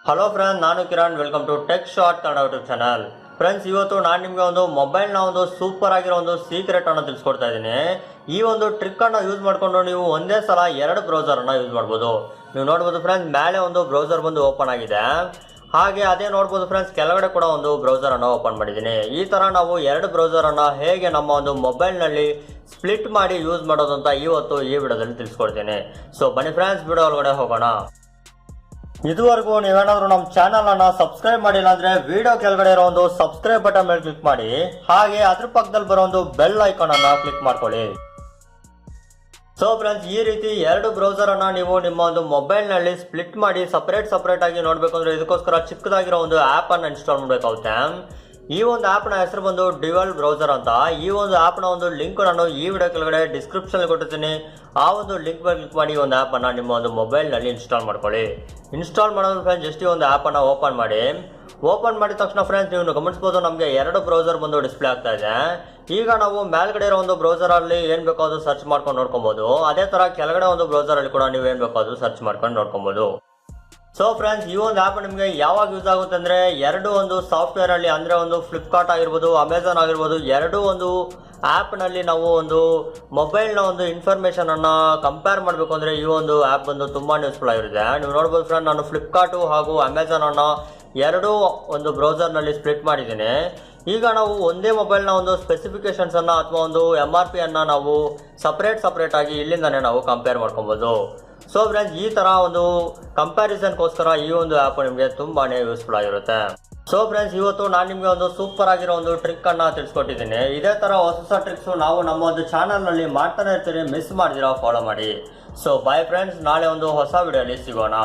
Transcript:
Hello friends, ನಾನು Kiran. Welcome to tech short Kannada YouTube channel. Friends, ಇವತ್ತು ನಾನು ನಿಮಗೆ ಒಂದು ಮೊಬೈಲ್ನ ಒಂದು ಸೂಪರ್ ಆಗಿರೋ ಒಂದು ಸೀಕ್ರೆಟ್ ಅನ್ನು ತಿಳಿಸ್ಕೊಡ್ತಾ ಇದ್ದೀನಿ. ಈ ಒಂದು ಟ್ರಿಕ್ ಅನ್ನು ಯೂಸ್ ಮಾಡಿಕೊಂಡು ನೀವು ಒಂದೇ ಸಲ ಎರಡು ಬ್ರೌಸರ್ ಅನ್ನು ಯೂಸ್ ಮಾಡ್ಬೋದು. ನೀವು ನೋಡ್ಬೋದು ಫ್ರೆಂಡ್ಸ್, ಮೇಲೆ ಒಂದು ಬ್ರೌಸರ್ ಬಂದು ಓಪನ್ ಆಗಿದೆ. ಹಾಗೆ ಅದೇ ನೋಡ್ಬೋದು ಫ್ರೆಂಡ್ಸ್, ಕೆಳಗಡೆ ಕೂಡ ಒಂದು ಬ್ರೌಸರ್ ಅನ್ನು ಓಪನ್ ಮಾಡಿದ್ದೀನಿ. ಈ ತರ ನಾವು ಎರಡು ಬ್ರೌಸರ್ ಅನ್ನು ಹೇಗೆ ನಮ್ಮ ಒಂದು ಮೊಬೈಲ್ನಲ್ಲಿ ಸ್ಪ್ಲಿಟ್ ಮಾಡಿ ಯೂಸ್ ಮಾಡೋದು ಅಂತ ಇವತ್ತು ಈ ವಿಡಿಯೋದಲ್ಲಿ ತಿಳಿಸ್ಕೊಡ್ತೀನಿ. ಸೊ ಬನ್ನಿ ಫ್ರೆಂಡ್ಸ್, ವಿಡಿಯೋ ಒಳಗಡೆ ಹೋಗೋಣ. ಇದುವರೆಗೂ ನೀವೇನಾದ್ರೂ ನಮ್ಮ ಚಾನಲ್ ಅನ್ನ ಸಬ್ಸ್ಕ್ರೈಬ್ ಮಾಡಿಲ್ಲ ಅಂದ್ರೆ ವಿಡಿಯೋ ಕೆಳಗಡೆ ಇರೋ ಒಂದು ಸಬ್ಸ್ಕ್ರೈಬ್ ಬಟನ್ ಮೇಲೆ ಕ್ಲಿಕ್ ಮಾಡಿ. ಹಾಗೆ ಅದ್ರ ಪಕ್ಕದಲ್ಲಿ ಬರೋ ಒಂದು ಬೆಲ್ ಐಕಾನ್ ಅನ್ನ ಕ್ಲಿಕ್ ಮಾಡ್ಕೊಳ್ಳಿ. ಸೊ ಫ್ರೆಂಡ್ಸ್, ಈ ರೀತಿ ಎರಡು ಬ್ರೌಸರ್ ಅನ್ನ ನೀವು ನಿಮ್ಮ ಒಂದು ಮೊಬೈಲ್ ನಲ್ಲಿ ಸ್ಪ್ಲಿಟ್ ಮಾಡಿ ಸಪರೇಟ್ ಆಗಿ ನೋಡ್ಬೇಕು ಅಂದ್ರೆ ಇದಕ್ಕೋಸ್ಕರ ಚಿಕ್ಕದಾಗಿರೋ ಒಂದು ಆಪ್ ಅನ್ನ ಇನ್ಸ್ಟಾಲ್ ಮಾಡಬೇಕಾಗುತ್ತೆ. ಈ ಒಂದು ಆಪ್ ನ ಹೆಸರು ಬಂದು ಡ್ಯುಯಲ್ ಬ್ರೌಸರ್ ಅಂತ. ಈ ಒಂದು ಆಪ್ ನ ಒಂದು ಲಿಂಕ್ ನಾನು ಈ ವಿಡಿಯೋ ಕೆಳಗಡೆ ಡಿಸ್ಕ್ರಿಪ್ಷನ್ ಕೊಟ್ಟಿರ್ತೀನಿ. ಆ ಒಂದು ಲಿಂಕ್ ಮೇಲೆ ಕ್ಲಿಕ್ ಮಾಡಿ ಒಂದು ಆಪ್ ಅನ್ನ ನಿಮ್ಮ ಒಂದು ಮೊಬೈಲ್ ನಲ್ಲಿ ಇನ್ಸ್ಟಾಲ್ ಮಾಡ್ಕೊಳ್ಳಿ. ಇನ್ಸ್ಟಾಲ್ ಮಾಡೋದು ಫ್ರೆಂಡ್ಸ್, ಜಸ್ಟ್ ಈ ಒಂದು ಆಪ್ ಅನ್ನ ಓಪನ್ ಮಾಡಿ. ಓಪನ್ ಮಾಡಿದ ತಕ್ಷಣ ಫ್ರೆಂಡ್ಸ್, ನೀವು ಗಮನಿಸಬಹುದು ನಮಗೆ ಎರಡು ಬ್ರೌಸರ್ ಬಂದು ಡಿಸ್ಪ್ಲೇ ಆಗ್ತಾ ಇದೆ. ಈಗ ನಾವು ಮೇಲ್ಗಡೆ ಇರೋ ಒಂದು ಬ್ರೌಸರ್ ಅಲ್ಲಿ ಏನ್ ಬೇಕಾದ್ರೂ ಸರ್ಚ್ ಮಾಡ್ಕೊಂಡು ನೋಡ್ಕೊಬಹುದು. ಅದೇ ತರ ಕೆಳಗಡೆ ಒಂದು ಬ್ರೌಸರ್ ಅಲ್ಲಿ ಕೂಡ ನೀವು ಏನ್ ಬೇಕಾದ್ರೂ ಸರ್ಚ್ ಮಾಡ್ಕೊಂಡು ನೋಡ್ಕೊಬಹುದು. ಸೊ ಫ್ರೆಂಡ್ಸ್, ಈ ಒಂದು ಆಪ್ ನಿಮಗೆ ಯಾವಾಗ ಯೂಸ್ ಆಗುತ್ತೆ ಅಂದ್ರೆ ಎರಡು ಒಂದು ಸಾಫ್ಟ್ವೇರ್ ಅಲ್ಲಿ, ಅಂದ್ರೆ ಒಂದು ಫ್ಲಿಪ್ಕಾರ್ಟ್ ಆಗಿರ್ಬೋದು, ಅಮೆಝಾನ್ ಆಗಿರ್ಬೋದು, ಎರಡು ಒಂದು ಆಪ್ ನಲ್ಲಿ ನಾವು ಒಂದು ಮೊಬೈಲ್ ನ ಒಂದು ಇನ್ಫಾರ್ಮೇಶನ್ ಅನ್ನ ಕಂಪೇರ್ ಮಾಡಬೇಕು ಅಂದ್ರೆ ಈ ಒಂದು ಆಪ್ ಬಂದು ತುಂಬಾ ಯೂಸ್ಫುಲ್ ಆಗಿರುತ್ತೆ. ನೀವು ನೋಡಬಹುದು ಫ್ರೆಂಡ್, ನಾನು ಫ್ಲಿಪ್ಕಾರ್ಟ್ ಹಾಗೂ ಅಮೆಝಾನ್ ಅನ್ನ ಎರಡೂ ಒಂದು ಬ್ರೌಸರ್ ನಲ್ಲಿ ಸ್ಪ್ಲಿಟ್ ಮಾಡಿದ್ದೀನಿ. ಈಗ ನಾವು ಒಂದೇ ಮೊಬೈಲ್ ನ ಒಂದು ಸ್ಪೆಸಿಫಿಕೇಶನ್ಸ್ ಅನ್ನ ಅಥವಾ ಒಂದು MRP ಅನ್ನ ನಾವು ಸಪರೇಟ್ ಆಗಿ ಇಲ್ಲಿಂದಾನೇ ನಾವು ಕಂಪೇರ್ ಮಾಡ್ಕೊಬಹುದು. ಸೊ ಫ್ರೆಂಡ್ಸ್, ಈ ತರ ಒಂದು ಕಂಪ್ಯಾರಿಸನ್ಗೋಸ್ಕರ ಈ ಒಂದು ಆಪ್ ನಿಮಗೆ ತುಂಬಾನೇ ಯೂಸ್ಫುಲ್ ಆಗಿರುತ್ತೆ. ಸೊ ಫ್ರೆಂಡ್ಸ್, ಇವತ್ತು ನಾನು ನಿಮಗೆ ಒಂದು ಸೂಪರ್ ಆಗಿರೋ ಒಂದು ಟ್ರಿಕ್ ಅನ್ನ ತಿಳಿಸ್ಕೊಟ್ಟಿದ್ದೀನಿ. ಇದೇ ತರ ಹೊಸ ಟ್ರಿಕ್ಸ್ ನಾವು ನಮ್ಮ ಒಂದು ಚಾನಲ್ ನಲ್ಲಿ ಮಾಡ್ತಾನೆ ಇರ್ತೀರಿ. ಮಿಸ್ ಮಾಡಿದಿರಾ ಫಾಲೋ ಮಾಡಿ. ಸೊ ಬಾಯ್ ಫ್ರೆಂಡ್ಸ್, ನಾಳೆ ಒಂದು ಹೊಸ ವಿಡಿಯೋಲಿ ಸಿಗೋಣ.